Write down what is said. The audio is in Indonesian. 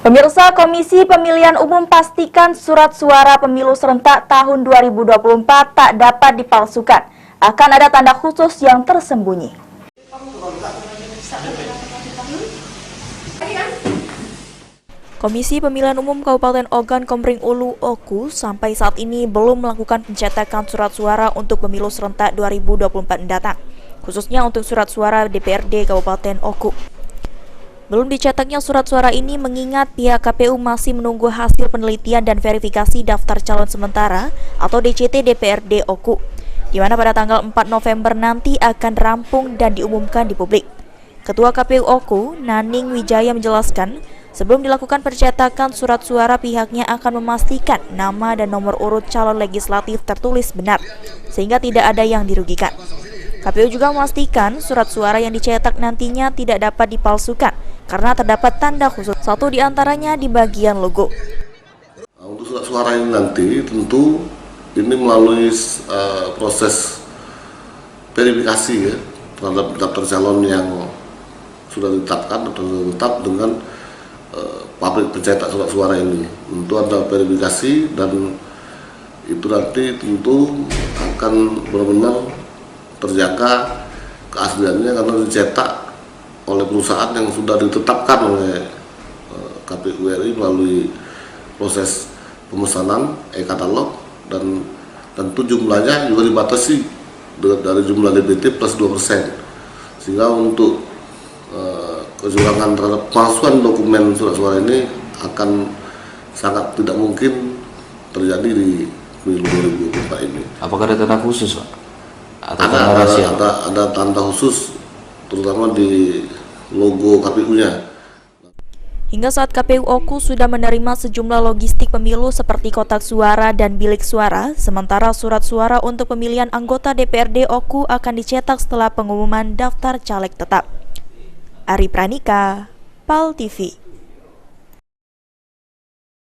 Pemirsa, Komisi Pemilihan Umum pastikan surat suara pemilu serentak tahun 2024 tak dapat dipalsukan. Akan ada tanda khusus yang tersembunyi. Komisi Pemilihan Umum Kabupaten Ogan Komering Ulu (OKU) sampai saat ini belum melakukan pencetakan surat suara untuk pemilu serentak 2024 mendatang, khususnya untuk surat suara DPRD Kabupaten OKU. Belum dicetaknya surat suara ini mengingat pihak KPU masih menunggu hasil penelitian dan verifikasi daftar calon sementara atau DCT DPRD OKU, di mana pada tanggal 4 November nanti akan rampung dan diumumkan di publik. Ketua KPU OKU, Naning Wijaya menjelaskan, sebelum dilakukan pencetakan surat suara pihaknya akan memastikan nama dan nomor urut calon legislatif tertulis benar, sehingga tidak ada yang dirugikan. KPU juga memastikan surat suara yang dicetak nantinya tidak dapat dipalsukan karena terdapat tanda khusus, satu diantaranya di bagian logo. Untuk surat suara ini nanti tentu ini melalui proses verifikasi ya terhadap daftar calon yang sudah ditetapkan atau tetap dengan pabrik pencetak surat suara ini. Tentu ada verifikasi dan itu nanti tentu akan benar-benar terjaga keasliannya karena dicetak oleh perusahaan yang sudah ditetapkan oleh KPU RI melalui proses pemesanan e-katalog dan tentu jumlahnya juga dibatasi dari jumlah DPT plus 2%, sehingga untuk kecurangan terhadap pemalsuan dokumen surat suara ini akan sangat tidak mungkin terjadi di pemilu 2024 ini. Apakah ada tanda khusus, Pak? Ada tanda khusus terutama di logo KPU-nya. Hingga saat KPU OKU sudah menerima sejumlah logistik pemilu seperti kotak suara dan bilik suara, sementara surat suara untuk pemilihan anggota DPRD OKU akan dicetak setelah pengumuman daftar caleg tetap. Ari Pranika, PAL TV.